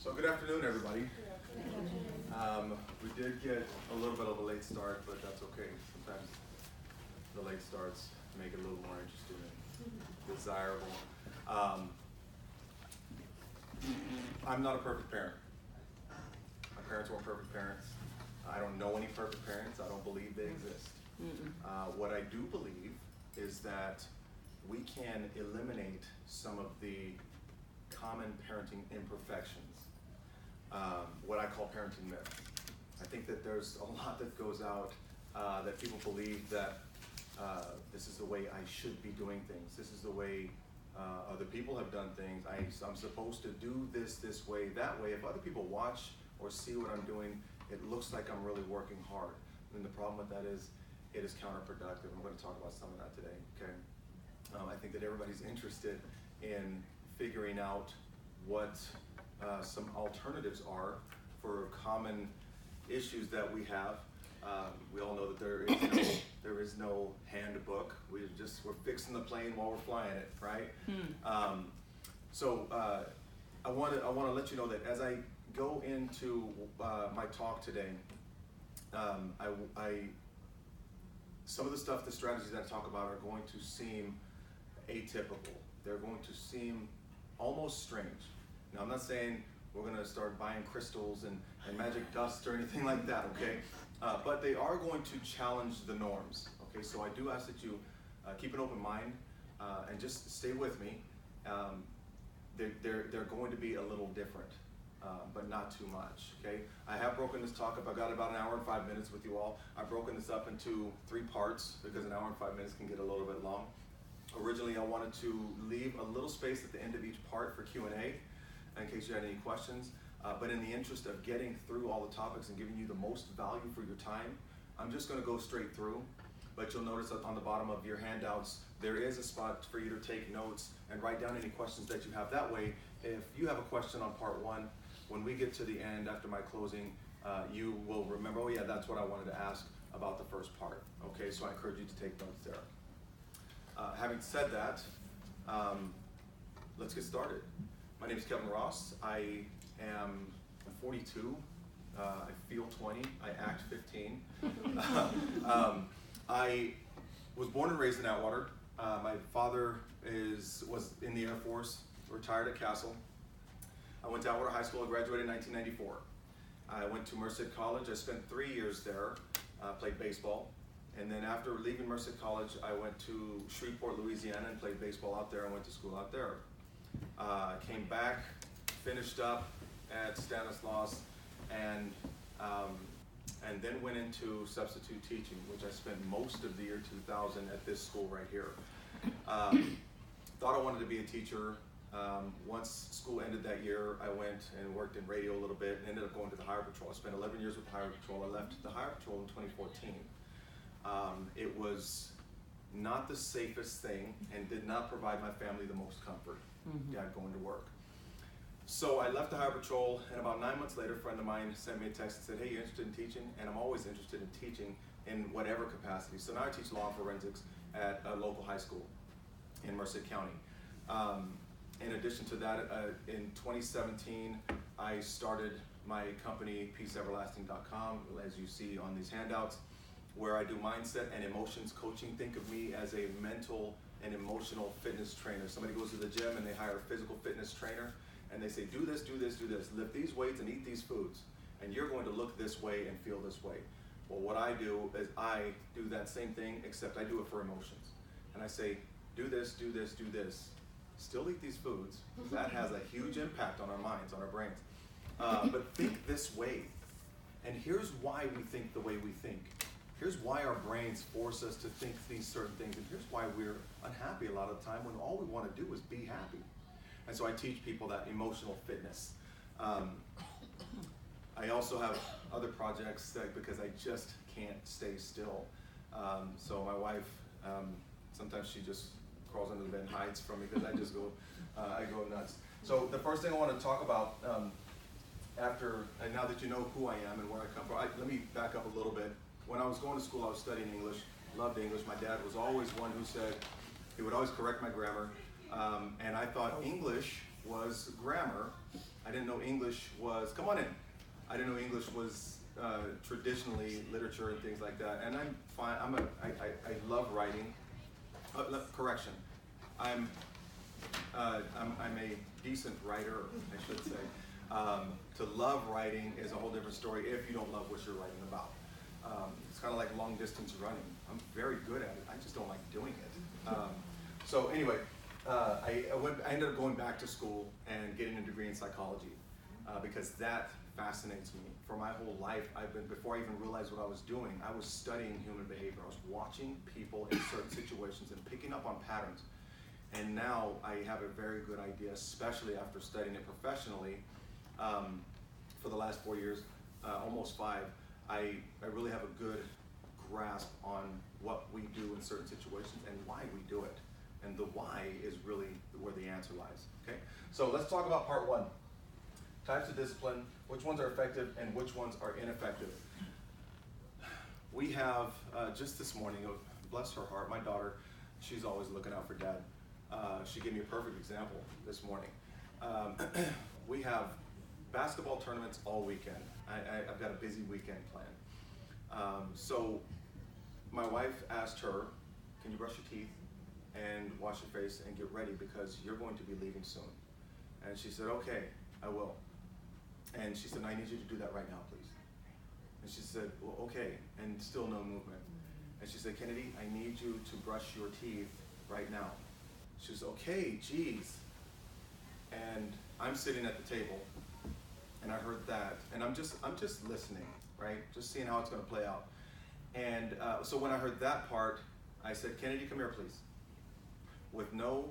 So good afternoon, everybody. We did get a little bit of a late start, but that's okay. Sometimes the late starts make it a little more interesting and desirable. I'm not a perfect parent. My parents weren't perfect parents. I don't know any perfect parents. I don't believe they exist. What I do believe is that we can eliminate some of the common parenting imperfections, what I call parenting myths. I think that there's a lot that goes out that people believe that this is the way I should be doing things. This is the way other people have done things. I'm supposed to do this way, that way. If other people watch or see what I'm doing, it looks like I'm really working hard. And the problem with that is it is counterproductive. I'm going to talk about some of that today, okay? I think that everybody's interested in figuring out what some alternatives are for common issues that we have. We all know that there is no handbook. We're fixing the plane while we're flying it, right? So I want to let you know that as I go into my talk today, some of the strategies that I talk about are going to seem atypical. They're going to seem almost strange. Now, I'm not saying we're going to start buying crystals and magic dust or anything like that, okay? But they are going to challenge the norms, okay? So I do ask that you keep an open mind and just stay with me. They're going to be a little different, but not too much, okay? I have broken this talk up. I've got about an hour and 5 minutes with you all. I've broken this up into 3 parts because an hour and 5 minutes can get a little bit long. Originally, I wanted to leave a little space at the end of each part for Q&A in case you had any questions. But in the interest of getting through all the topics and giving you the most value for your time, I'm just going to go straight through. But you'll notice that on the bottom of your handouts, there is a spot for you to take notes and write down any questions that you have. That way, if you have a question on part 1, when we get to the end after my closing, you will remember, oh yeah, that's what I wanted to ask about the first part. Okay, so I encourage you to take notes there. Having said that, let's get started. My name is Kevin Ross. I'm 42. I feel 20. I act 15. I was born and raised in Atwater. My father was in the Air Force, retired at Castle. I went to Atwater High School. I graduated in 1994. I went to Merced College. I spent 3 years there, played baseball. And then after leaving Merced College, I went to Shreveport, Louisiana, and played baseball out there and went to school out there. Came back, finished up at Stanislaus, and then went into substitute teaching, which I spent most of the year 2000 at this school right here. Thought I wanted to be a teacher. Once school ended that year, I went and worked in radio a little bit and ended up going to the Highway Patrol. I spent 11 years with the Highway Patrol. I left the Highway Patrol in 2014. It was not the safest thing and did not provide my family the most comfort, Dad going to work. So I left the Highway Patrol, and about 9 months later, a friend of mine sent me a text and said, hey, you're interested in teaching? And I'm always interested in teaching in whatever capacity. So now I teach law and forensics at a local high school in Merced County. In addition to that, in 2017, I started my company, peaceeverlasting.com, as you see on these handouts, where I do mindset and emotions coaching. Think of me as a mental and emotional fitness trainer. Somebody goes to the gym and they hire a physical fitness trainer and they say, do this, do this, do this, lift these weights and eat these foods, and you're going to look this way and feel this way. Well, what I do is I do that same thing, except I do it for emotions. And I say, do this, do this, do this. Still eat these foods. That has a huge impact on our minds, on our brains. But think this way. And here's why we think the way we think. Here's why our brains force us to think these certain things. And here's why we're unhappy a lot of the time when all we want to do is be happy. And so I teach people that emotional fitness. I also have other projects because I just can't stay still. So my wife, sometimes she just crawls under the bed and hides from me because I just I go nuts. So the first thing I want to talk about and now that you know who I am and where I come from, let me back up a little bit. When I was going to school, I was studying English, loved English. My dad was always one who said, he would always correct my grammar. And I thought English was grammar, I didn't know English was, come on in. I didn't know English was traditionally literature and things like that. And I'm fine, I love writing. Correction, I'm a decent writer, I should say. To love writing is a whole different story if you don't love what you're writing about. It's kind of like long distance running. I'm very good at it, I just don't like doing it. So anyway, I ended up going back to school and getting a degree in psychology because that fascinates me. For my whole life, before I even realized what I was doing, I was studying human behavior. I was watching people in certain situations and picking up on patterns. And now I have a very good idea, especially after studying it professionally for the last 4 years, almost 5. I really have a good grasp on what we do in certain situations and why we do it. And the why is really where the answer lies, okay? So let's talk about part 1. Types of discipline, which ones are effective and which ones are ineffective. We have, just this morning, bless her heart, my daughter, she's always looking out for dad. She gave me a perfect example this morning. We have basketball tournaments all weekend. I've got a busy weekend planned. So my wife asked her, can you brush your teeth and wash your face and get ready because you're going to be leaving soon. And she said, okay, I will. And she said, I need you to do that right now, please. And she said, well, okay, and still no movement. And she said, Kennedy, I need you to brush your teeth right now. She said, okay, geez. And I'm sitting at the table, and I heard that, and I'm just listening, right? Just seeing how it's going to play out. And so when I heard that part, I said, Kennedy, come here, please. With no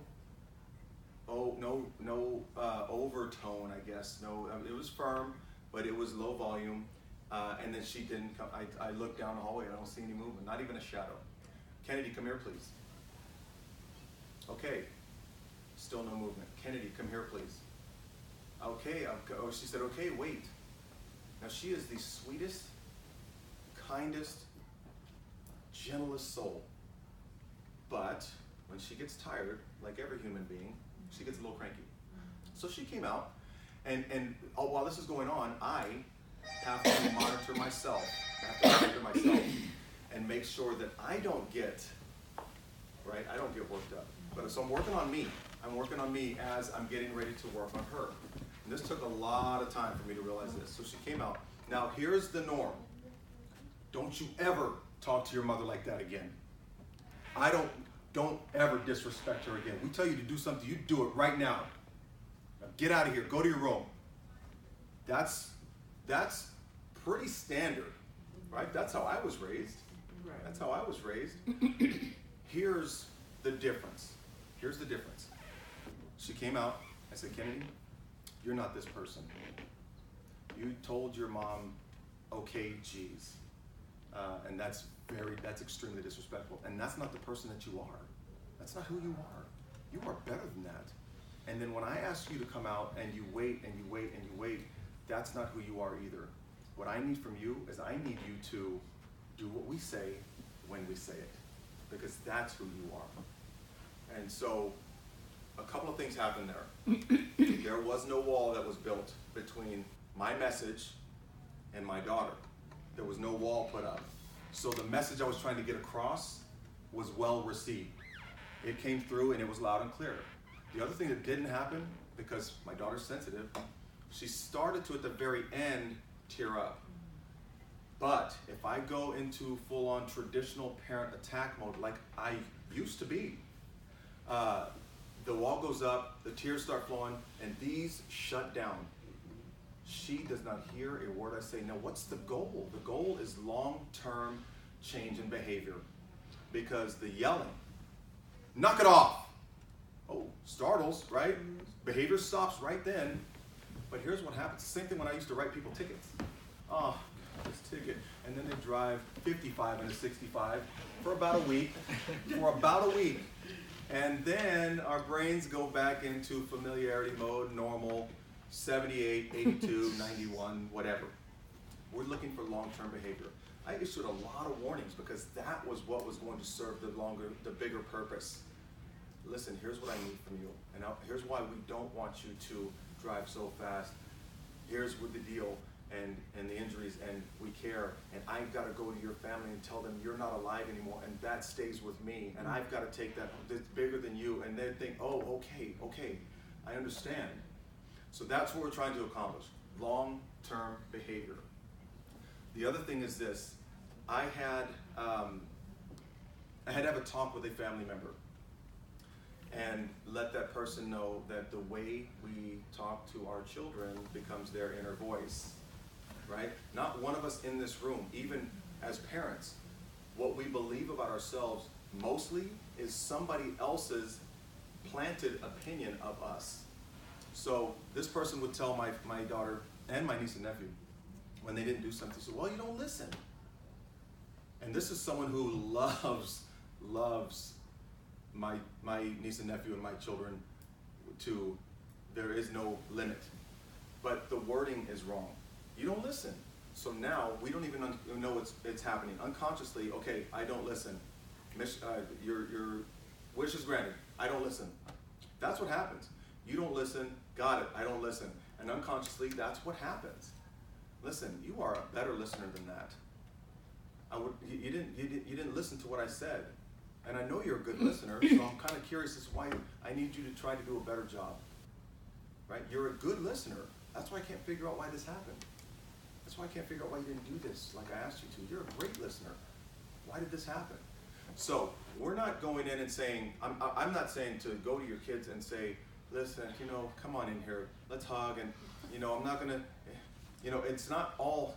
overtone, I guess. No, it was firm, but it was low volume. And then she didn't come. I looked down the hallway and I don't see any movement, not even a shadow. Kennedy, come here, please. Okay, still no movement. Kennedy, come here, please. Okay, she said, okay, wait. Now she is the sweetest, kindest, gentlest soul. But when she gets tired, like every human being, she gets a little cranky. So she came out, and while this is going on, I have to monitor myself. I have to monitor myself and make sure that I don't get, right? I don't get worked up. So I'm working on me. I'm working on me as I'm getting ready to work on her. And this took a lot of time for me to realize this. So she came out. Now here's the norm. Don't you ever talk to your mother like that again. Don't ever disrespect her again. We tell you to do something, you do it right now. Now get out of here, go to your room. That's pretty standard, right? That's how I was raised. Right. That's how I was raised. Here's the difference. Here's the difference. She came out, I said, Kennedy, you're not this person. You told your mom, okay, geez. And that's extremely disrespectful. And that's not the person that you are. That's not who you are. You are better than that. And then when I ask you to come out and you wait and you wait and you wait, that's not who you are either. What I need from you is I need you to do what we say when we say it, because that's who you are. And so a couple of things happened there. There was no wall that was built between my message and my daughter. There was no wall put up. So the message I was trying to get across was well received. It came through and it was loud and clear. The other thing that didn't happen, because my daughter's sensitive, she started to, at the very end, tear up. But if I go into full-on traditional parent attack mode like I used to be, the wall goes up, the tears start flowing, and these shut down. She does not hear a word I say. Now, what's the goal? The goal is long-term change in behavior, because the yelling, knock it off. Oh, startles, right? Behavior stops right then. But here's what happens. Same thing when I used to write people tickets. Oh, this ticket. And then they drive 55 and a 65 for about a week. And then our brains go back into familiarity mode, normal, 78, 82, 91, whatever. We're looking for long-term behavior. I issued a lot of warnings because that was what was going to serve the bigger purpose. Listen, here's what I need from you. And here's why we don't want you to drive so fast. here's what the deal and the injuries, and we care, and I've got to go to your family and tell them you're not alive anymore, and that stays with me, and I've got to take that, it's bigger than you, and they think, oh, okay, I understand. So that's what we're trying to accomplish, long-term behavior. The other thing is this, I had to have a talk with a family member and let that person know that the way we talk to our children becomes their inner voice, right? Not one of us in this room, even as parents, what we believe about ourselves mostly is somebody else's planted opinion of us. So this person would tell my daughter and my niece and nephew, when they didn't do something, say, well, you don't listen. And this is someone who loves my niece and nephew and my children to, there is no limit. But the wording is wrong. You don't listen. So now we don't even know it's happening. Unconsciously, okay, I don't listen. Your wish is granted. I don't listen. That's what happens. You don't listen. Got it. I don't listen. And unconsciously, that's what happens. Listen, you are a better listener than that. You didn't listen to what I said. And I know you're a good listener, so I'm kind of curious as to why I need you to try to do a better job. Right? You're a good listener. That's why I can't figure out why this happened. That's why I can't figure out why you didn't do this like I asked you to. You're a great listener. Why did this happen? So we're not going in and saying, I'm not saying to go to your kids and say, listen, come on in here, let's hug, and I'm not gonna, it's not all,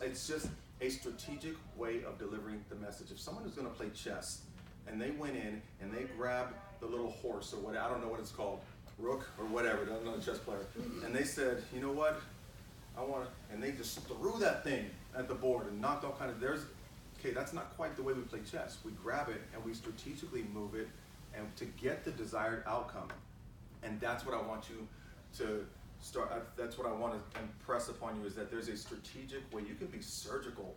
it's just a strategic way of delivering the message. If someone is gonna play chess, and they went in and they grabbed the little horse or what, I don't know what it's called, rook or whatever, I'm not a chess player, and they said, you know what, and they just threw that thing at the board and knocked all kind of, okay, that's not quite the way we play chess. We grab it and we strategically move it and to get the desired outcome. And that's what I want you to start, that's what I want to impress upon you, is that there's a strategic way. You can be surgical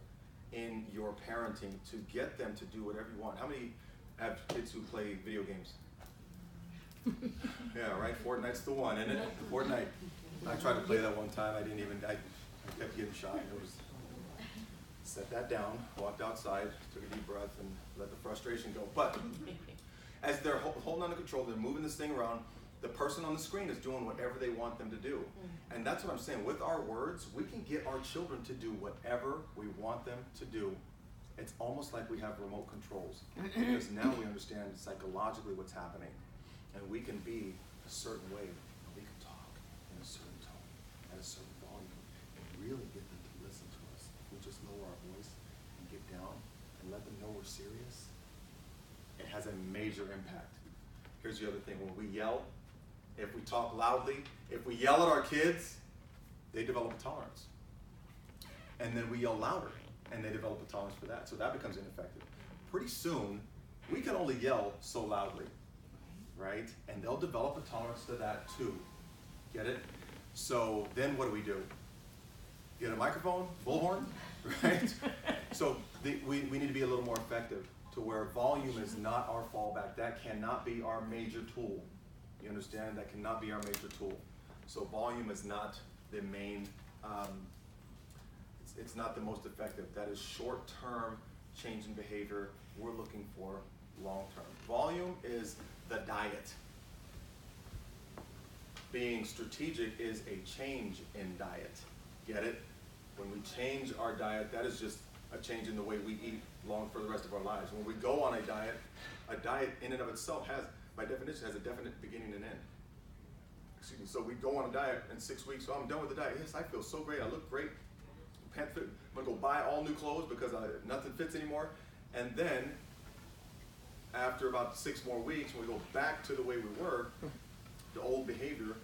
in your parenting to get them to do whatever you want. How many have kids who play video games? Yeah, right, Fortnite's the one, isn't it? Fortnite. I tried to play that one time, I kept getting shy. Set that down, walked outside, took a deep breath, and let the frustration go. But as they're holding on to control, they're moving this thing around, the person on the screen is doing whatever they want them to do. And that's what I'm saying. With our words, we can get our children to do whatever we want them to do. It's almost like we have remote controls. Because now we understand psychologically what's happening. And we can be a certain way. We can talk in a certain tone, at a certain volume, and really get them to listen to us. We just lower our voice and get down and let them know we're serious. It has a major impact. Here's the other thing. When we yell, if we talk loudly, if we yell at our kids, they develop a tolerance. And then we yell louder, and they develop a tolerance for that. So that becomes ineffective. Pretty soon, we can only yell so loudly, right? And they'll develop a tolerance to that too. Get it? So then what do? Get a microphone, bullhorn, right? So we need to be a little more effective to where volume is not our fallback. That cannot be our major tool. You understand? That cannot be our major tool. So volume is not the main, it's not the most effective. That is short-term change in behavior. We're looking for long-term. Volume is the diet. Being strategic is a change in diet. Get it? When we change our diet, that is just a change in the way we eat for the rest of our lives. When we go on a diet in and of itself has, by definition, has a definite beginning and end. Excuse me. So we go on a diet in 6 weeks. So I'm done with the diet. Yes, I feel so great. I look great. Pants fit. I'm gonna go buy all new clothes because nothing fits anymore. And then after about 6 more weeks, when we go back to the way we were, the old behavior,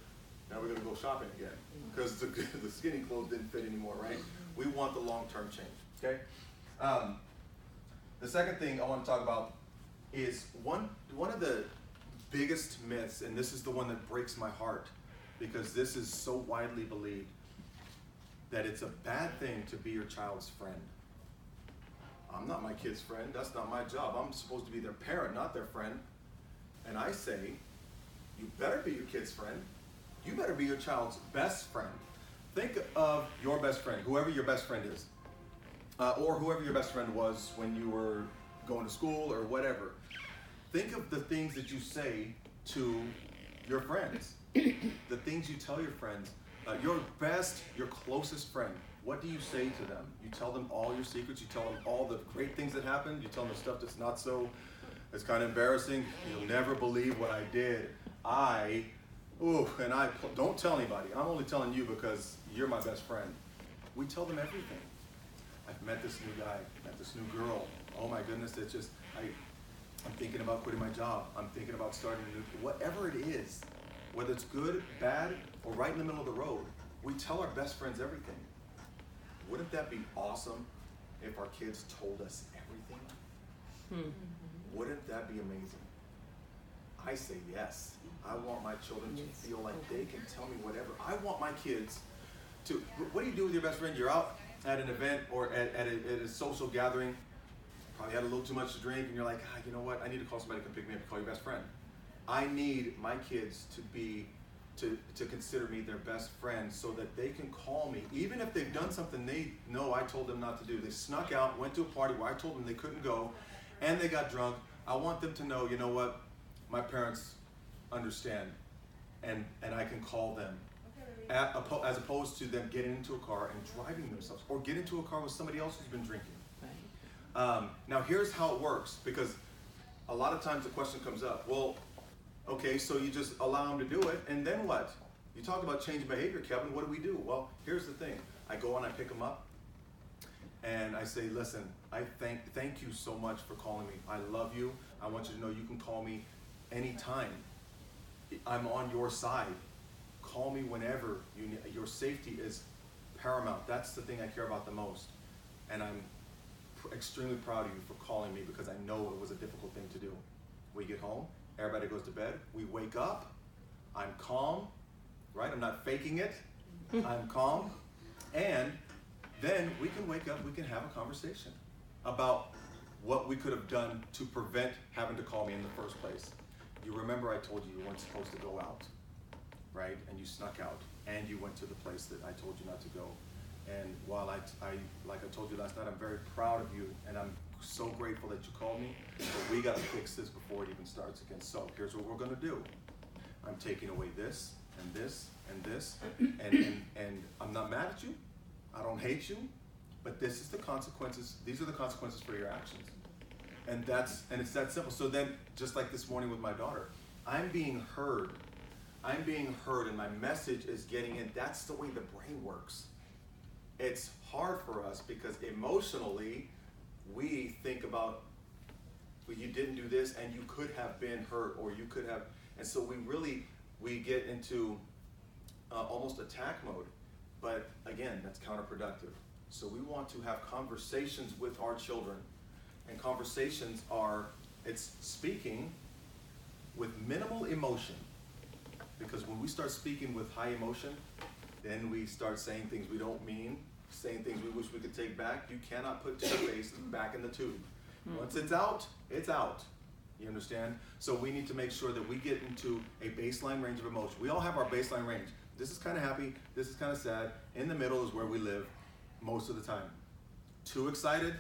now we're gonna go shopping again because the skinny clothes didn't fit anymore, right? We want the long-term change. Okay. The second thing I want to talk about is one of the biggest myths, and this is the one that breaks my heart because this is so widely believed, that it's a bad thing to be your child's friend. I'm not my kid's friend. That's not my job. I'm supposed to be their parent, not their friend. And I say, you better be your kid's friend. You better be your child's best friend. think of your best friend, whoever your best friend is, or whoever your best friend was when you were going to school or whatever. Think of the things that you say to your friends, the things you tell your friends, your closest friend. What do you say to them? You tell them all your secrets. You tell them all the great things that happened. You tell them the stuff that's not so, it's kind of embarrassing. You'll never believe what I did. Don't tell anybody. I'm only telling you because you're my best friend. We tell them everything. I've met this new guy, met this new girl. Oh my goodness, it's just, I'm thinking about quitting my job. I'm thinking about starting a new, whatever it is, whether it's good, bad, or right in the middle of the road, we tell our best friends everything. Wouldn't that be awesome if our kids told us everything? Wouldn't that be amazing? I say yes. I want my children to feel like they can tell me whatever. I want my kids to, what do you do with your best friend? You're out at an event or at a social gathering, probably had a little too much to drink, and you're like, you know what? I need to call somebody to come pick me up and call your best friend. I need my kids to consider me their best friend so that they can call me, even if they've done something they know I told them not to do. They snuck out, went to a party where I told them they couldn't go, and they got drunk. I want them to know, you know what? My parents understand, and I can call them, as opposed to them getting into a car and driving themselves, or get into a car with somebody else who's been drinking. Right. Now here's how it works, because a lot of times the question comes up, well, okay, so you just allow them to do it, and then what? You talk about changing behavior, Kevin, what do we do? Well, here's the thing. I go and I pick them up, and I say, listen, I thank you so much for calling me. I love you. I want you to know you can call me anytime. I'm on your side. Call me whenever you need. Your safety is paramount. That's the thing I care about the most. And I'm extremely proud of you for calling me, because I know it was a difficult thing to do. We get home, everybody goes to bed, we wake up, I'm calm, right? I'm not faking it, I'm calm. And then we can wake up, we can have a conversation about what we could have done to prevent having to call me in the first place. You remember I told you weren't supposed to go out, right? And you snuck out, and you went to the place that I told you not to go. And while like I told you last night, I'm very proud of you, and I'm so grateful that you called me, but we gotta fix this before it even starts again. So here's what we're gonna do. I'm taking away this, and this, and this, and I'm not mad at you, I don't hate you, but this is the consequences, these are the consequences for your actions. And it's that simple. So then, just like this morning with my daughter, I'm being heard, and my message is getting in. That's the way the brain works. It's hard for us because emotionally, we think about, well, you didn't do this, and you could have been hurt, or you could have, and so we get into almost attack mode. But again, that's counterproductive. So we want to have conversations with our children, and conversations it's speaking with minimal emotion, because when we start speaking with high emotion, then we start saying things we don't mean, saying things we wish we could take back. You cannot put toothpaste back in the tube. Once it's out, it's out. You understand? So we need to make sure that we get into a baseline range of emotion. We all have our baseline range. This is kind of happy, this is kind of sad. In the middle is where we live most of the time. Too excited,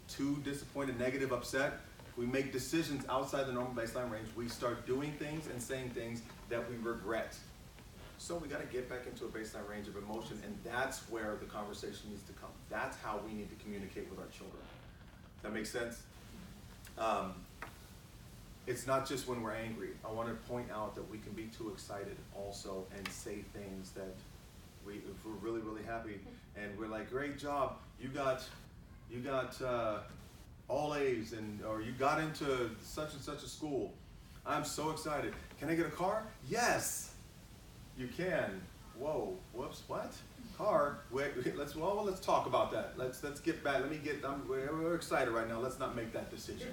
too disappointed, negative, upset. We make decisions outside the normal baseline range. We start doing things and saying things that we regret. So we got to get back into a baseline range of emotion, and that's where the conversation needs to come. That's how we need to communicate with our children. That makes sense? It's not just when we're angry. I want to point out that we can be too excited also and say things that if we're really, really happy and we're like, great job, you got all A's, or you got into such and such a school. I'm so excited. Can I get a car? Yes, you can. Whoa, whoops, what? Car? Wait, let's talk about that. Let's get back. We're excited right now. Let's not make that decision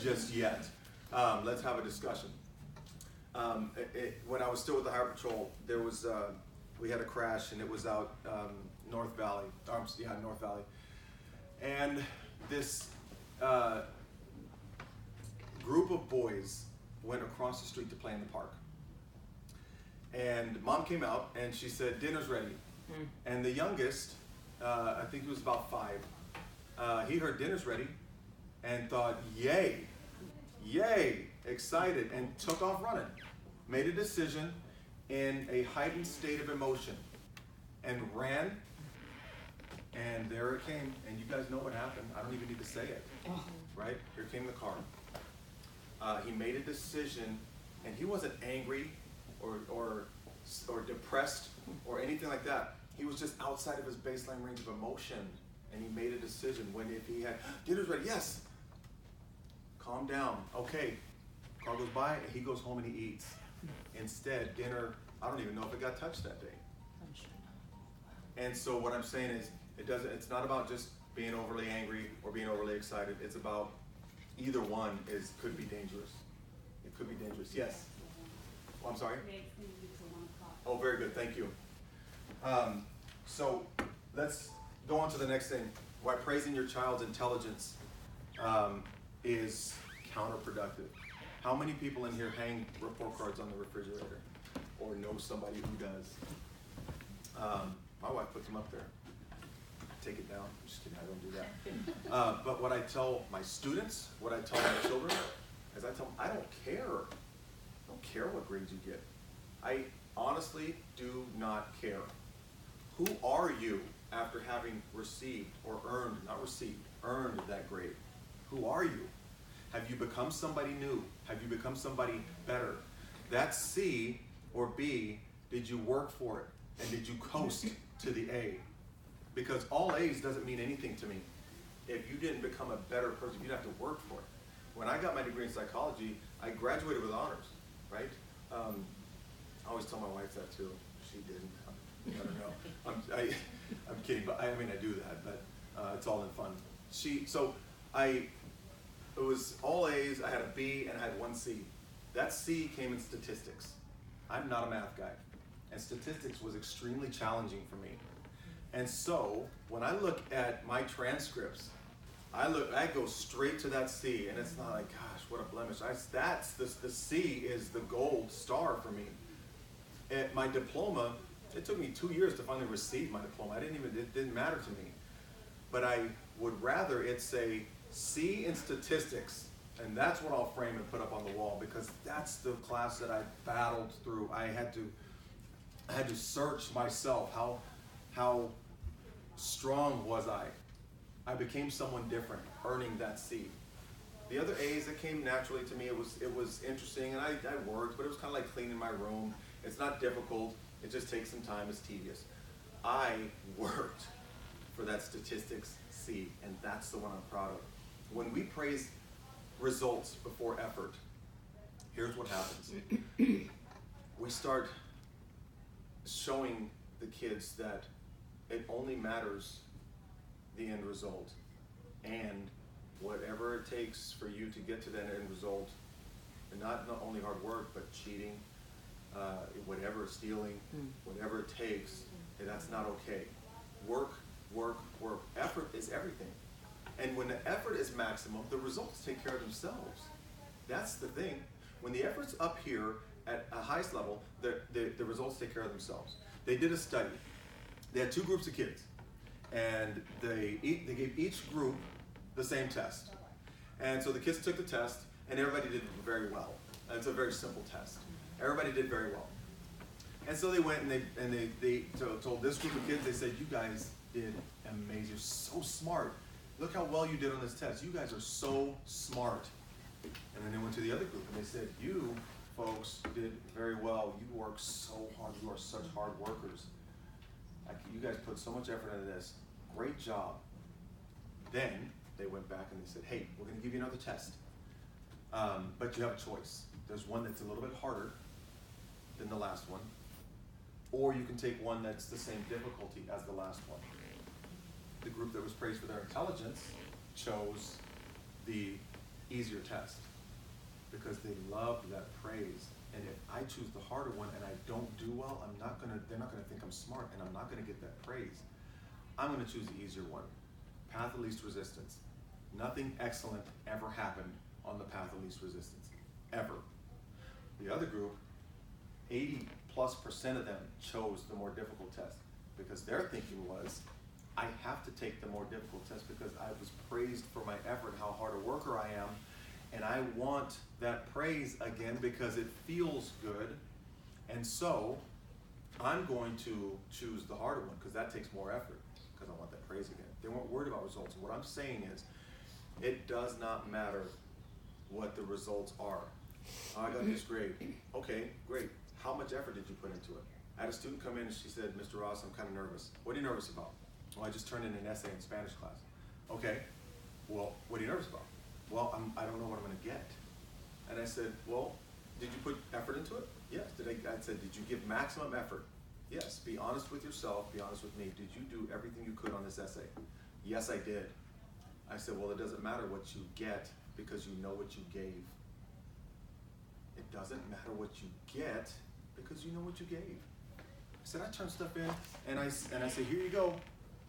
just yet. Let's have a discussion. When I was still with the Highway Patrol, there was we had a crash, and it was out North Valley. North Valley, and this group of boys went across the street to play in the park. And Mom came out, and she said, dinner's ready. And the youngest, I think he was about 5, he heard dinner's ready and thought, yay, excited, and took off running. Made a decision in a heightened state of emotion and ran, and there it came. And you guys know what happened. I don't even need to say it, right? Here came the car. He made a decision, and he wasn't angry or depressed or anything like that. He was just outside of his baseline range of emotion, and he made a decision. When if he had dinner's ready, yes. Calm down. Okay. Car goes by, and he goes home and he eats. Instead, dinner, I don't even know if it got touched that day. And so what I'm saying is, it's not about just being overly angry or being overly excited. It's about either one could be dangerous. It could be dangerous. Yes. Oh, I'm sorry. Oh, very good. Thank you. So let's go on to the next thing. Why praising your child's intelligence is counterproductive. How many people in here hang report cards on the refrigerator or know somebody who does? My wife puts them up there. Take it down. I'm just kidding, I don't do that. But what I tell my students, what I tell my children, is I tell them, I don't care. I don't care what grades you get. I honestly do not care. Who are you after having received or earned that grade? Who are you? Have you become somebody new? Have you become somebody better? That C or B, did you work for it? And did you coast to the A? Because all A's doesn't mean anything to me. If you didn't become a better person, you'd have to work for it. When I got my degree in psychology, I graduated with honors, right? I always tell my wife that too. She didn't. I don't know. I'm kidding, but I do that, but it's all in fun. It was all A's, I had a B, and I had 1 C. That C came in statistics. I'm not a math guy, and statistics was extremely challenging for me. And so, when I look at my transcripts, I go straight to that C, and it's not like, gosh, what a blemish. The C is the gold star for me. At my diploma, it took me 2 years to finally receive my diploma. It didn't matter to me. But I would rather it say C in statistics, and that's what I'll frame and put up on the wall, because that's the class that I battled through. I had to search myself. How strong was I? I became someone different, earning that C. The other A's that came naturally to me, it was interesting, and I worked, but it was kind of like cleaning my room. It's not difficult. It just takes some time. It's tedious. I worked for that statistics C, and that's the one I'm proud of. When we praise results before effort, here's what happens. We start showing the kids that it only matters the end result, and whatever it takes for you to get to that end result, and not only hard work, but cheating, whatever, stealing, whatever it takes, that's not okay. Work. Effort is everything. And when the effort is maximum, the results take care of themselves. That's the thing. When the effort's up here at a highest level, the results take care of themselves. They did a study. They had 2 groups of kids, and they gave each group the same test. And so the kids took the test, and everybody did very well. It's a very simple test. Everybody did very well. And so they went and they told this group of kids, they said, you guys did amazing. You're so smart. Look how well you did on this test. You guys are so smart. And then they went to the other group and they said, you folks did very well. You work so hard. You are such hard workers. You guys put so much effort into this. Great job. Then they went back and they said, hey, we're going to give you another test. But you have a choice. There's one that's a little bit harder than the last one. Or you can take one that's the same difficulty as the last one. The group that was praised for their intelligence chose the easier test because they loved that praise. And if I choose the harder one and I don't do well, they're not gonna think I'm smart, and I'm not gonna get that praise. I'm gonna choose the easier one. Path of least resistance. Nothing excellent ever happened on the path of least resistance, ever. The other group, 80+% of them chose the more difficult test. because their thinking was, I have to take the more difficult test because I was praised for my effort, how hard a worker I am, and I want that praise again because it feels good, and so I'm going to choose the harder one because that takes more effort because I want that praise again. They weren't worried about results. What I'm saying is, it does not matter what the results are. Oh, I got this grade. Okay, great. How much effort did you put into it? I had a student come in and she said, Mr. Ross, I'm kind of nervous. What are you nervous about? Well, I just turned in an essay in Spanish class. Okay, well, what are you nervous about? Well, I don't know what I'm going to get. And I said, well, did you put effort into it? Yes. I said, did you give maximum effort? Yes. Be honest with yourself. Be honest with me. Did you do everything you could on this essay? Yes, I did. I said, well, it doesn't matter what you get because you know what you gave. It doesn't matter what you get because you know what you gave. I said, I turned stuff in and I said, here you go.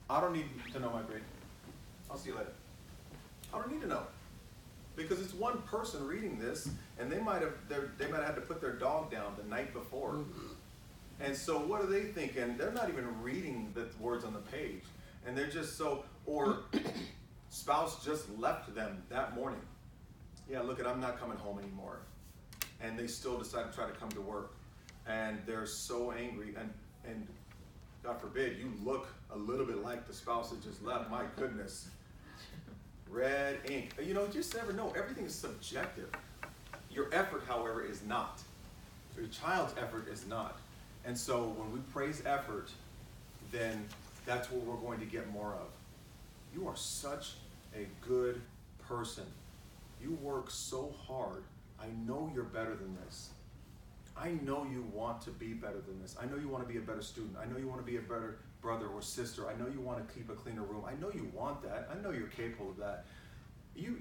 I don't need to know my grade. I'll see you later. I don't need to know. Because it's one person reading this, and they might have had to put their dog down the night before. And so what are they thinking? They're not even reading the words on the page. And they're just so, or spouse just left them that morning. Yeah, look, I'm not coming home anymore. And they still decide to try to come to work. And they're so angry, and God forbid, you look a little bit like the spouse that just left. My goodness. Red ink. You know, just never know. Everything is subjective. Your effort, however, is not. Your child's effort is not. And so when we praise effort, then that's what we're going to get more of. You are such a good person. You work so hard. I know you're better than this. I know you want to be better than this. I know you want to be a better student. I know you want to be a better brother or sister. I know you want to keep a cleaner room. I know you want that. I know you're capable of that. You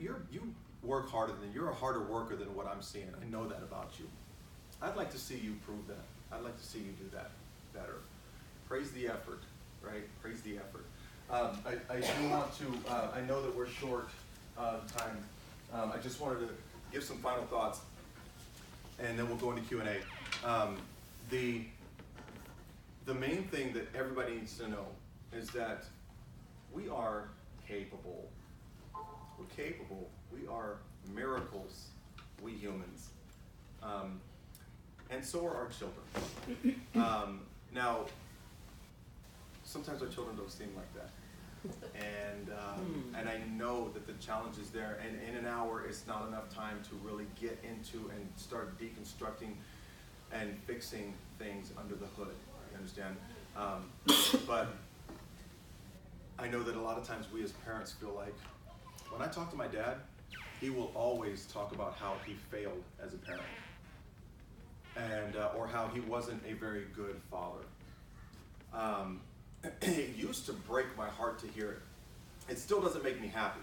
work harder than, you're a harder worker than what I'm seeing. I know that about you. I'd like to see you prove that. I'd like to see you do that better. Praise the effort, right? Praise the effort. I do want to, I know that we're short time. I just wanted to give some final thoughts, and then we'll go into Q&A. The main thing that everybody needs to know is that we are capable. We're capable. We are miracles, we humans. And so are our children. Now, sometimes our children don't seem like that. And I know that the challenge is there, and in an hour it's not enough time to really get into and start deconstructing and fixing things under the hood. You understand? But I know that a lot of times we as parents feel like, when I talk to my dad, he will always talk about how he failed as a parent, and or how he wasn't a very good father. It used to break my heart to hear it. It still doesn't make me happy,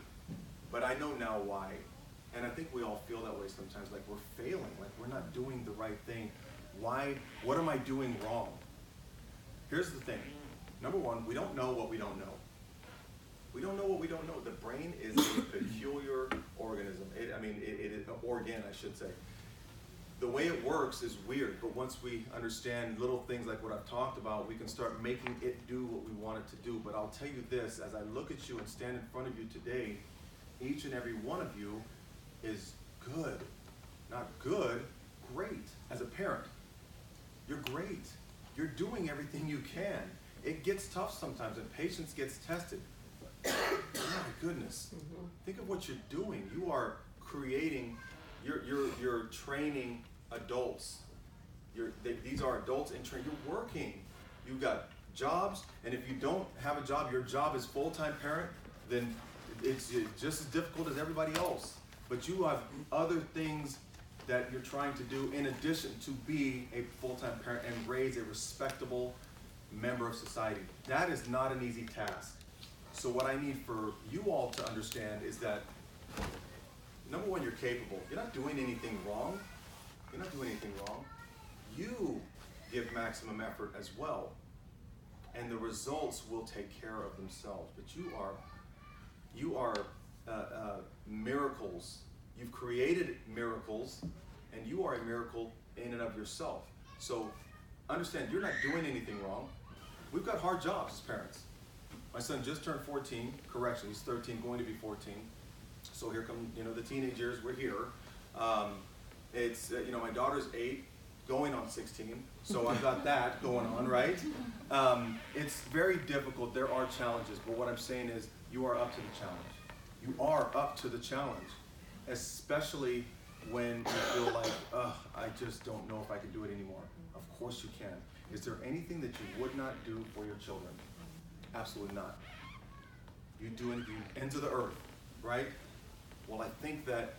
but I know now why. And I think we all feel that way sometimes, like we're failing, like we're not doing the right thing. Why? What am I doing wrong? Here's the thing. Number one, we don't know what we don't know. We don't know what we don't know. The brain is a peculiar organism. It is an organ, I should say. The way it works is weird, but once we understand little things like what I've talked about, we can start making it do what we want it to do. But I'll tell you this, as I look at you and stand in front of you today, each and every one of you is good. Not good, great. As a parent, you're great. You're doing everything you can. It gets tough sometimes, and patience gets tested. Oh my goodness. Think of what you're doing. You are creating, you're training adults. These are adults in training. You're working. You've got jobs, and if you don't have a job, your job is full-time parent, then it's just as difficult as everybody else. But you have other things that you're trying to do in addition to be a full-time parent and raise a respectable member of society. That is not an easy task. So what I need for you all to understand is that, number one, you're capable. You're not doing anything wrong. You're not doing anything wrong. You give maximum effort as well, and the results will take care of themselves. But you are miracles. You've created miracles, and you are a miracle in and of yourself. So understand, you're not doing anything wrong. we've got hard jobs as parents. My son just turned 14, correction, he's 13, going to be 14. So here come, the teenage years, we're here. It's, my daughter's 8, going on 16, so I've got that going on, right? It's very difficult, there are challenges, but what I'm saying is you are up to the challenge. You are up to the challenge, especially when you feel like, I just don't know if I can do it anymore. Of course you can. Is there anything that you would not do for your children? Absolutely not. You do anything, ends of the earth, right? Well, I think that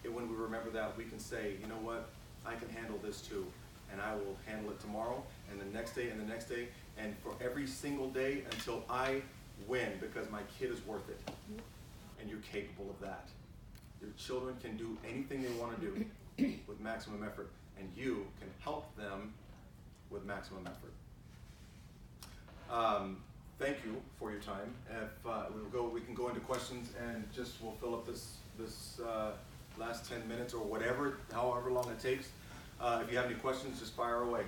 when we remember that, we can say, you know what, I can handle this too, and I will handle it tomorrow, and the next day, and the next day, and for every single day until I win, because my kid is worth it, and you're capable of that. Your children can do anything they want to do with maximum effort, and you can help them with maximum effort. Thank you for your time. If we can go into questions, and we'll fill up this last 10 minutes or whatever, however long it takes. If you have any questions, just fire away.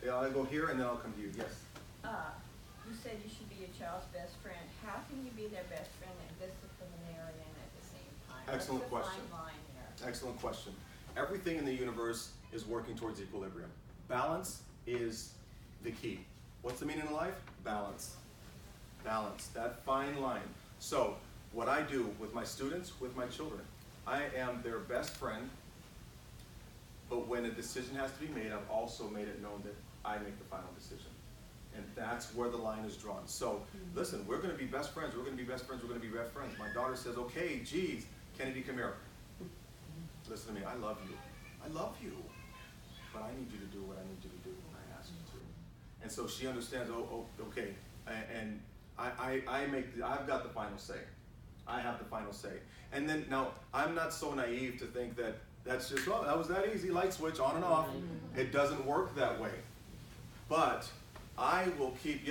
I'll go here and then I'll come to you. Yes? You said you should be your child's best friend. How can you be their best friend and disciplinarian at the same time? Excellent What's the question. fine line there? Excellent question. Everything in the universe is working towards equilibrium. Balance is the key. What's the meaning of life? Balance. Balance, that fine line. So, what I do with my students, with my children, I am their best friend, but when a decision has to be made, I've also made it known that I make the final decision. And that's where the line is drawn. So, listen, we're going to be best friends, we're going to be best friends, we're going to be best friends. My daughter says, okay, geez, Kennedy, come here. Listen to me, I love you. I love you. But I need you to do what I need you to do when I ask you to. And so she understands, okay. And I've got the final say. I have the final say. And then, now, I'm not so naive to think that that's just, that was that easy, light switch, on and off. It doesn't work that way. But I will keep,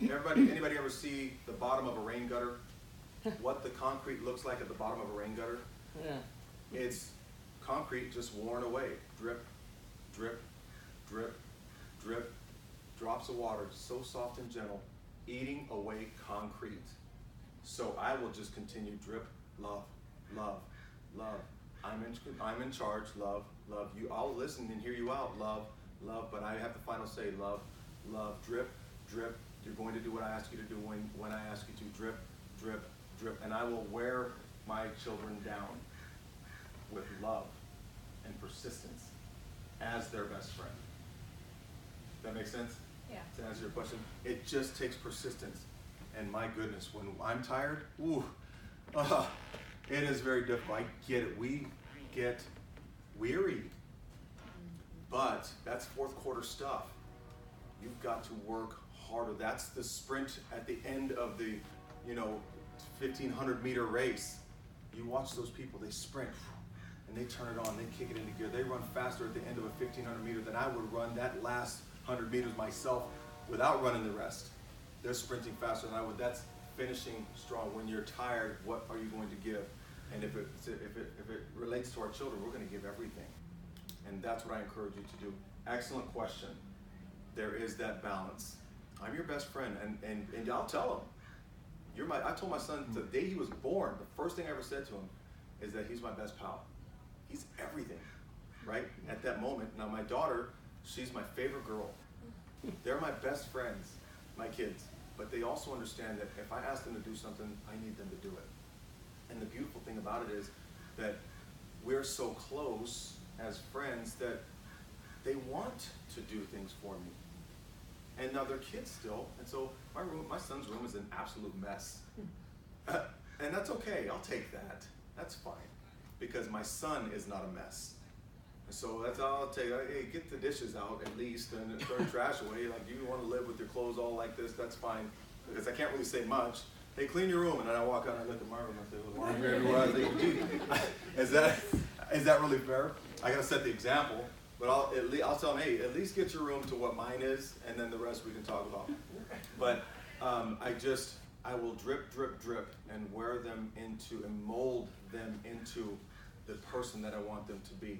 anybody ever see the bottom of a rain gutter? What the concrete looks like at the bottom of a rain gutter? Yeah. It's concrete just worn away. Drip, drip, drip, drip, drops of water, so soft and gentle, eating away concrete. So I will just continue drip, love, love, love. I'm in charge, love, love. I'll listen and hear you out, love, love, but I have the final say, love, love, drip, drip. You're going to do what I ask you to do when I ask you to, drip, drip, drip. And I will wear my children down with love and persistence as their best friend. That make sense? Yeah. To answer your question, it just takes persistence. And my goodness, when I'm tired, it is very difficult. I get it. We get weary. But that's fourth quarter stuff. You've got to work harder. That's the sprint at the end of the, 1,500 meter race. You watch those people, they sprint and they turn it on, they kick it into gear. They run faster at the end of a 1,500 meter than I would run that last 100 meters myself without running the rest. They're sprinting faster than I would. That's finishing strong. When you're tired, what are you going to give? And if it relates to our children, we're going to give everything. And that's what I encourage you to do. Excellent question. There is that balance. I'm your best friend, and I'll tell him. I told my son the day he was born, the first thing I ever said to him is that he's my best pal. He's everything, right? At that moment. Now my daughter, she's my favorite girl. They're my best friends, my kids. But they also understand that if I ask them to do something, I need them to do it. And the beautiful thing about it is that we're so close as friends that they want to do things for me. And now they're kids still, and so my son's room is an absolute mess. And that's okay, I'll take that. That's fine, because my son is not a mess. And so that's all I'll take. Hey, get the dishes out at least and throw your trash away. Like, you want to live with your clothes all like this, that's fine. Because I can't really say much. Hey, clean your room, and then I walk out and I look at my room and I say, well, laundry everywhere. I think, gee, is that really fair? I gotta set the example. But I'll tell them, hey, at least get your room to what mine is, and then the rest we can talk about. But I will drip, drip, drip, and wear them into, and mold them into the person that I want them to be.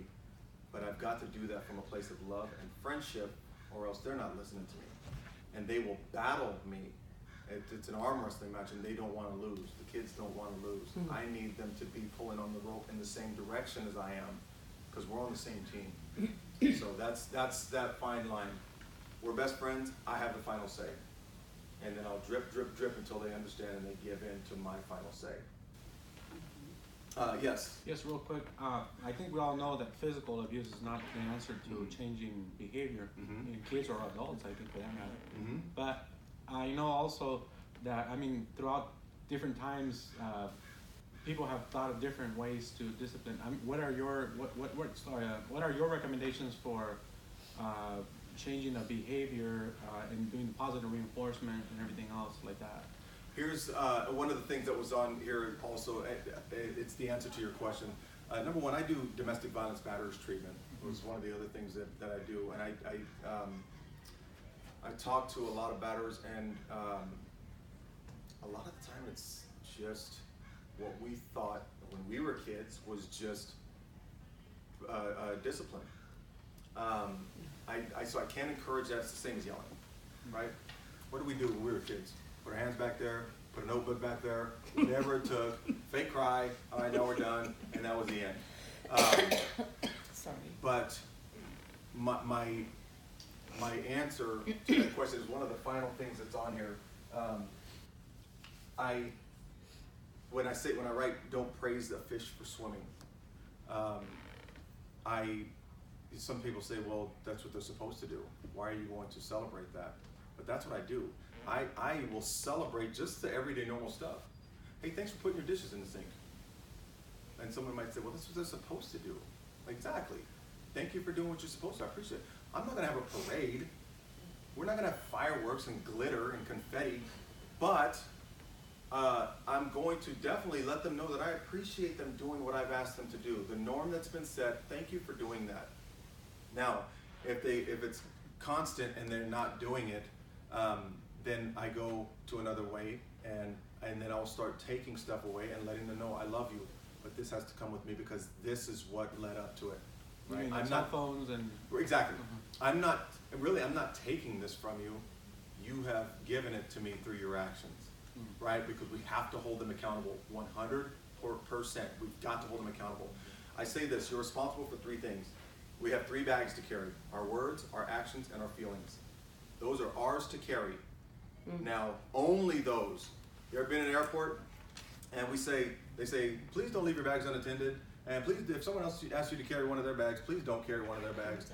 But I've got to do that from a place of love and friendship, or else they're not listening to me. and they will battle me. It's an arm wrestling match, and they don't want to lose. The kids don't want to lose. I need them to be pulling on the rope in the same direction as I am, because we're on the same team. So that's that fine line. We're best friends. I have the final say, and then I'll drip until they understand and they give in to my final say. Yes. Yes, real quick. I think we all know that physical abuse is not the answer to changing behavior in kids or adults, I think, for that matter. But I know also that, I mean, throughout different times, people have thought of different ways to discipline. I mean, what are your recommendations for changing a behavior and doing positive reinforcement and everything else like that? Here's one of the things that was on here also. It's the answer to your question. Number one, I do domestic violence batterers treatment. It was one of the other things that I do, and I talk to a lot of batterers, and a lot of the time it's just what we thought when we were kids was just discipline. So I can't encourage that. It's the same as yelling, right? What did we do when we were kids? Put our hands back there, put a notebook back there, whatever it took, fake cry, all right, now we're done, and that was the end. Sorry. But my answer to that question is one of the final things that's on here. When I write, don't praise a fish for swimming. Some people say, well, that's what they're supposed to do. Why are you going to celebrate that? But that's what I do. I will celebrate just the everyday normal stuff. Hey, thanks for putting your dishes in the sink. And someone might say, well, this is what they're supposed to do. Exactly. Thank you for doing what you're supposed to. I appreciate it. I'm not going to have a parade. We're not going to have fireworks and glitter and confetti. But I'm going to definitely let them know that I appreciate them doing what I've asked them to do. The norm that's been set, thank you for doing that. Now, if it's constant and they're not doing it, then I go to another way, and then I'll start taking stuff away and letting them know I love you, but this has to come with me because this is what led up to it. Right? I'm cell not phones and exactly. I'm not taking this from you. You have given it to me through your actions, right? Because we have to hold them accountable 100%. We've got to hold them accountable. I say this: you're responsible for three things. We have three bags to carry: our words, our actions, and our feelings. Those are ours to carry. Now, only those. You ever been in an airport and they say, please don't leave your bags unattended, and please, if someone else asks you to carry one of their bags, please don't carry one of their bags.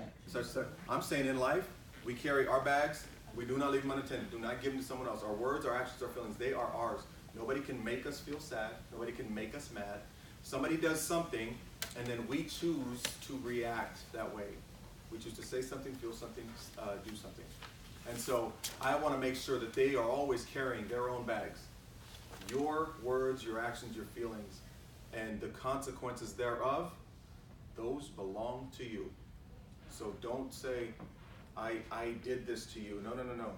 I'm saying in life, we carry our bags, we do not leave them unattended. Do not give them to someone else. Our words, our actions, our feelings, they are ours. Nobody can make us feel sad. Nobody can make us mad. Somebody does something, and then we choose to react that way. We choose to say something, feel something, do something. And so I want to make sure that they are always carrying their own bags. Your words, your actions, your feelings, and the consequences thereof, those belong to you. So don't say, I did this to you. No.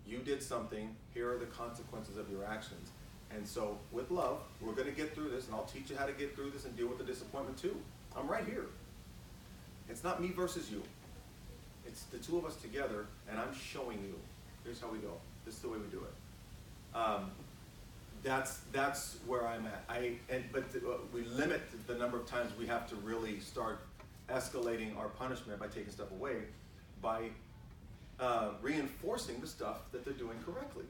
You did something. Here are the consequences of your actions. And so with love, we're going to get through this, and I'll teach you how to get through this and deal with the disappointment too. I'm right here. It's not me versus you. It's the two of us together, and I'm showing you. Here's how we go. This is the way we do it. That's where I'm at. But we limit the number of times we have to really start escalating our punishment by taking stuff away, by reinforcing the stuff that they're doing correctly.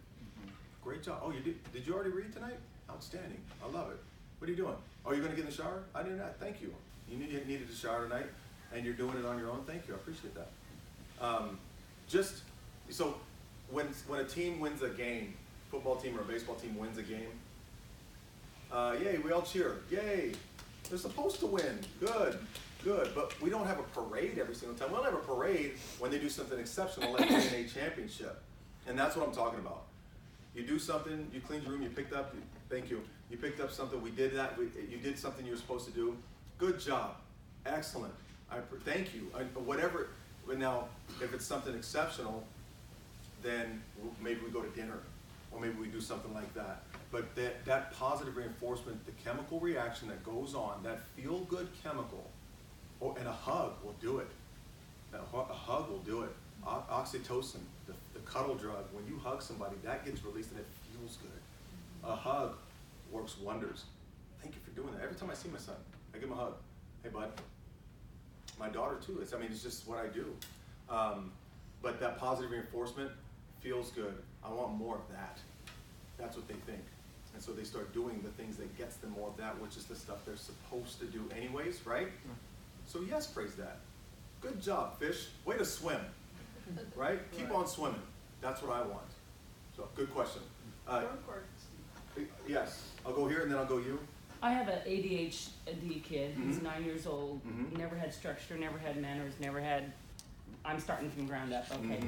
Great job. Oh, you did? Did you already read tonight? Outstanding. I love it. What are you doing? Oh, you're going to get in the shower? I did not. Thank you. You needed a shower tonight, and you're doing it on your own. Thank you. I appreciate that. Just so when a team wins a game, football team or a baseball team wins a game, yay, we all cheer. Yay. They're supposed to win. Good. But we don't have a parade every single time. We don't have a parade when they do something exceptional like winning a championship. And that's what I'm talking about. You do something, you cleaned your room, you picked up, thank you. You picked up something, we did that, you did something you were supposed to do. Good job. Excellent. Thank you. Whatever. But now, if it's something exceptional, then maybe we go to dinner, or maybe we do something like that. But that positive reinforcement, the chemical reaction that goes on, that feel-good chemical, and a hug will do it. A hug will do it. Oxytocin, the cuddle drug, when you hug somebody, that gets released and it feels good. A hug works wonders. Thank you for doing that. Every time I see my son, I give him a hug. Hey, bud. My daughter too. It's just what I do. But that positive reinforcement feels good. I want more of that. That's what they think. And so they start doing the things that gets them more of that, which is the stuff they're supposed to do anyways, right? So yes, praise that. Good job, fish. Way to swim, right? Keep on swimming. That's what I want. So good question. Yes, I'll go here and then I'll go you. I have an ADHD kid. He's 9 years old. Mhm. Never had structure, never had manners, never had. I'm starting from ground up. Okay.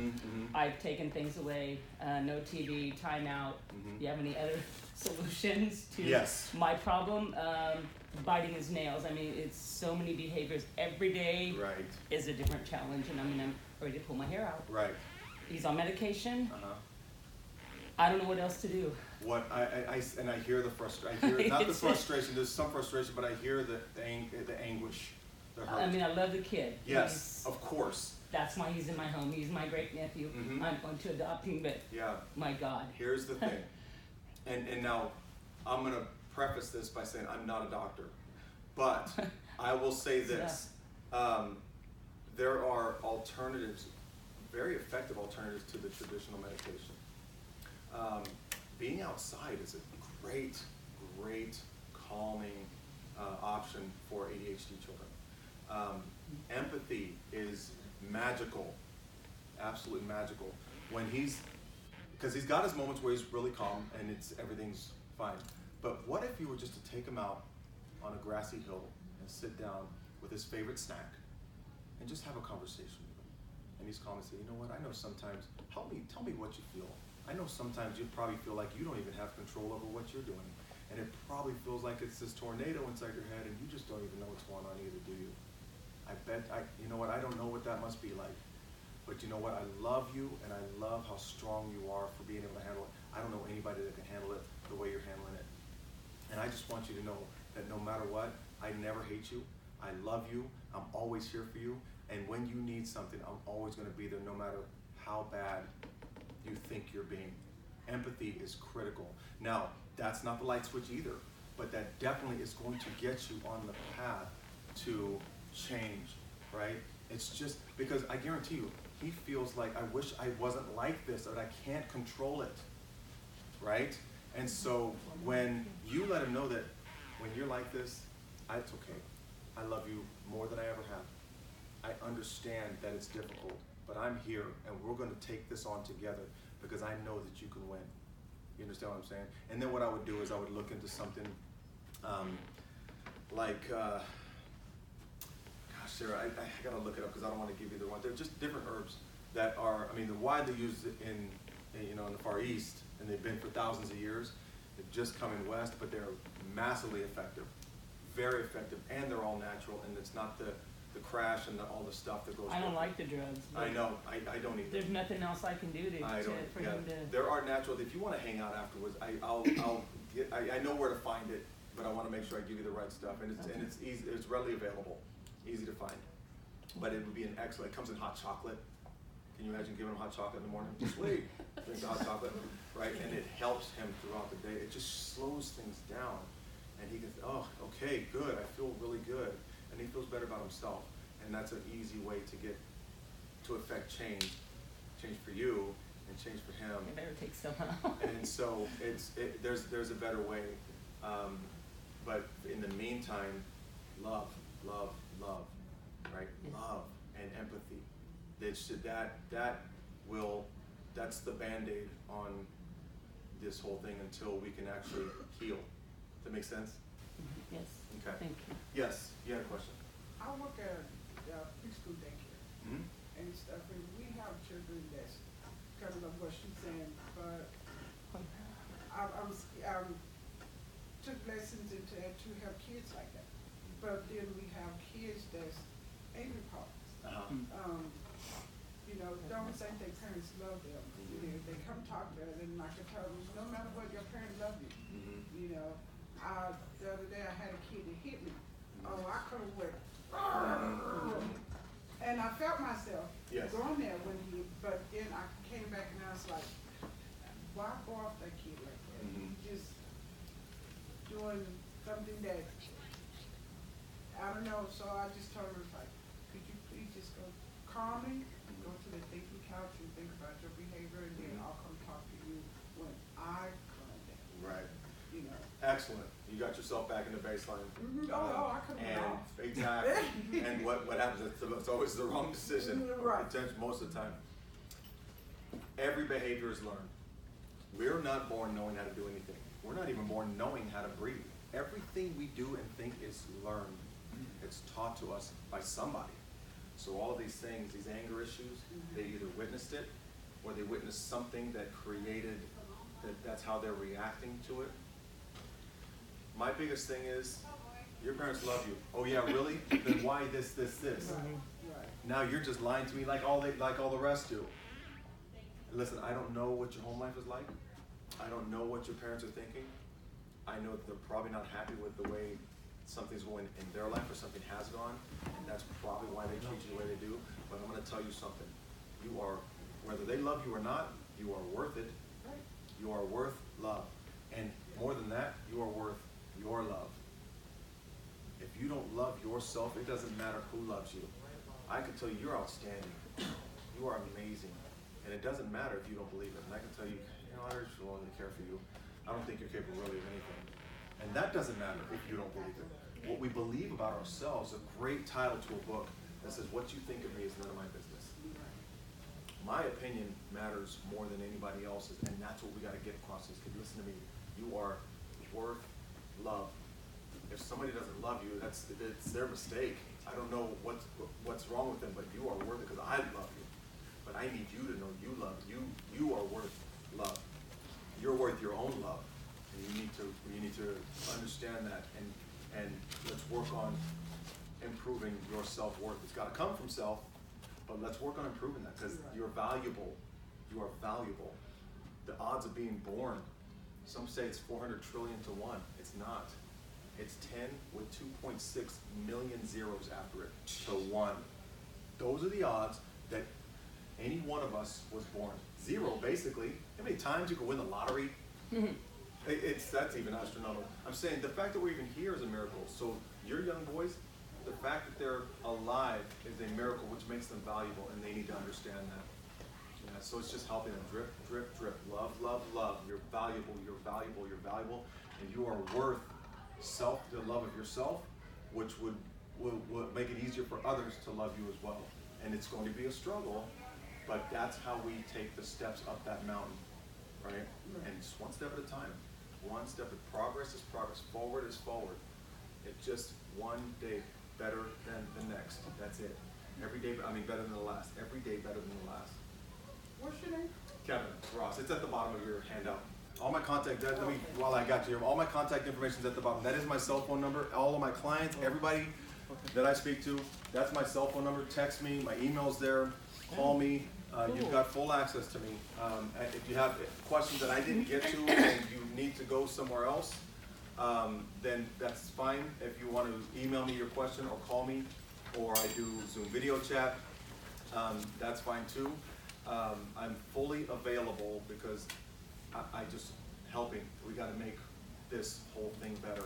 I've taken things away. No TV, timeout. Do you have any other solutions to Yes. my problem? Biting his nails. I mean, it's so many behaviors. Every day Right. is a different challenge, and I'm ready to pull my hair out. Right. He's on medication. Uh-huh. I don't know what else to do. What I hear the frustration. I hear not the frustration. There's some frustration, but I hear the anguish, the hurt. I mean, I love the kid. Yes, of course. That's why he's in my home. He's my great nephew. I'm going to adopt him, but Yeah. my God. Here's the thing, and now I'm gonna preface this by saying I'm not a doctor, but I will say this: there are alternatives, very effective alternatives to the traditional medication. Being outside is a great calming option for ADHD children. Empathy is magical, absolutely magical. Because he's got his moments where he's really calm and everything's fine. But what if you were just to take him out on a grassy hill and sit down with his favorite snack and just have a conversation with him? And he's calm and say, you know what, I know sometimes, tell me what you feel. I know sometimes you probably feel like you don't even have control over what you're doing. And it probably feels like it's this tornado inside your head and you just don't even know what's going on either, do you? You know what, I don't know what that must be like. But you know what, I love you and I love how strong you are for being able to handle it. I don't know anybody that can handle it the way you're handling it. And I just want you to know that no matter what, I never hate you. I love you. I'm always here for you. And when you need something, I'm always gonna be there no matter how bad you think you're being. Empathy is critical. Now, that's not the light switch either, but that definitely is going to get you on the path to change, right? It's just because I guarantee you, he feels like, I wish I wasn't like this, but I can't control it, right? And so when you let him know that when you're like this, it's okay. I love you more than I ever have. I understand that it's difficult, but I'm here and we're going to take this on together because I know that you can win. You understand what I'm saying? And then what I would do is I would look into something gosh, Sarah, I gotta look it up because I don't want to give you the one. They're just different herbs that are, they're widely used in the Far East, and they've been for thousands of years. They've just come in West, but they're massively effective, very effective, and they're all natural, and it's not the crash and all the stuff that goes. I don't with like the drugs. I know, I don't either. There's nothing else I can do for him to. There are natural. If you want to hang out afterwards, I know where to find it, but I want to make sure I give you the right stuff, and it's easy. It's readily available, easy to find. But it would be an excellent. It comes in hot chocolate. Can you imagine giving him hot chocolate in the morning? Sweet, drink the hot chocolate, right? And it helps him throughout the day. It just slows things down, and he can. Oh, okay, good. I feel really good, and he feels better about himself. And that's an easy way to affect change for you and change for him. It better take someone out. And so there's a better way, but in the meantime, love, right? Yes. Love and empathy. That's the Band-Aid on this whole thing until we can actually heal. Does that make sense? Yes. Okay. Thank you. Yes, you had a question. I work at preschool daycare and stuff, and we have children that's kind of like what she's saying, but I took lessons to have kids like that. But then we have kids that's angry parents. Don't think their parents love them. They come talk to them, and like I told them, no matter what, your parents love you. The other day I had a kid that hit me. Oh, I could have went. And I felt myself going there when he but then I came back and I was like, why go off that kid like that? Just doing something that, I don't know, so I just told her, like, could you please just go calmly, go to the thinking couch and think about your behavior, and then I'll come talk to you when I calm down. Right. You know. Excellent. You got yourself back in the baseline. I couldn't And off. exactly. And what happens? It's always the wrong decision. Right. Most of the time. Every behavior is learned. We're not born knowing how to do anything. We're not even born knowing how to breathe. Everything we do and think is learned. It's taught to us by somebody. So all of these things, these anger issues, they either witnessed it or they witnessed something that created that's how they're reacting to it. My biggest thing is, your parents love you. Oh yeah, really? Then why this? Right. Now you're just lying to me like all the rest do. Listen, I don't know what your home life is like. I don't know what your parents are thinking. I know that they're probably not happy with the way something's going in their life or something has gone, and that's probably why they treat you the way they do. But I'm going to tell you something. You are, whether they love you or not, you are worth it. You are worth love. And more than that, you are worth your love. If you don't love yourself, it doesn't matter who loves you. I can tell you, you're outstanding. You are amazing. And it doesn't matter if you don't believe it. And I can tell you, I just really care for you. I don't think you're capable really of anything. And that doesn't matter if you don't believe it. What we believe about ourselves, a great title to a book that says, what you think of me is none of my business. My opinion matters more than anybody else's, and that's what we got to get across these kids. Listen to me. You are worth love. If somebody doesn't love you, it's their mistake. I don't know what's wrong with them, but you are worth it because I love you. But I need you to know you love. You are worth love. You're worth your own love. And you need to understand that, and let's work on improving your self-worth. It's got to come from self, but let's work on improving that because you're valuable. You are valuable. The odds of being born, some say it's 400 trillion to 1. It's not. It's 10 with 2.6 million zeros after it to 1. Those are the odds that any one of us was born. Zero, basically. How many times you can win the lottery? That's even astronomical. I'm saying the fact that we're even here is a miracle. So your young boys, the fact that they're alive is a miracle, which makes them valuable, and they need to understand that. Yeah, so it's just helping them drip, drip, drip. Love, love, love. You're valuable, you're valuable, you're valuable, and you are worth the love of yourself, which would make it easier for others to love you as well. And it's going to be a struggle, but that's how we take the steps up that mountain, right? And just one step at a time. One step of progress is progress. Forward is forward. It's just one day better than the next. That's it. Every day, better than the last. Every day better than the last. What's your name? Kevin Ross. It's at the bottom of your handout. All my contact, while I got you here, all my contact information is at the bottom. That is my cell phone number. All of my clients, everybody that I speak to, that's my cell phone number. Text me. My email's there. Call me. You've got full access to me. If you have questions that I didn't get to and you need to go somewhere else, then that's fine. If you want to email me your question or call me, or I do Zoom video chat, that's fine too. I'm fully available because I just helping. We got to make this whole thing better.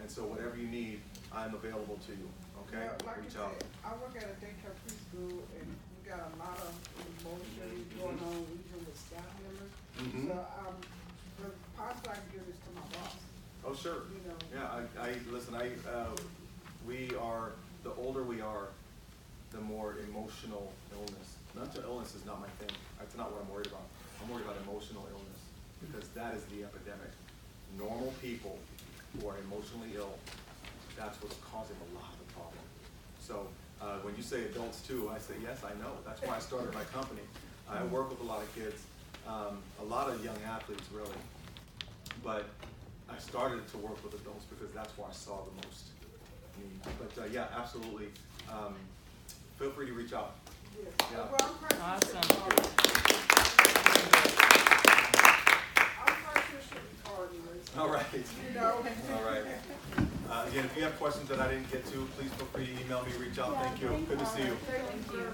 And so whatever you need, I'm available to you. Okay? Like Reach I out. said, I work at a daycare preschool, and we got a lot of emotions going on even with staff members. So the possible I can give this to my boss. Oh sure. You know. Yeah, listen. We are, the older we are, the more emotional illness. Mental illness is not my thing. That's not what I'm worried about. I'm worried about emotional illness because that is the epidemic. Normal people who are emotionally ill, that's what's causing a lot of the problem. So when you say adults too, I say, yes, I know. That's why I started my company. I work with a lot of kids, a lot of young athletes really, but I started to work with adults because that's where I saw the most need. But yeah, absolutely. Feel free to reach out. Yes. Yeah. Well, I'm quite Awesome. All right. You know. All right. Again, if you have questions that I didn't get to, please feel free to email me, reach out. Thank you. Good to see you. Thank you.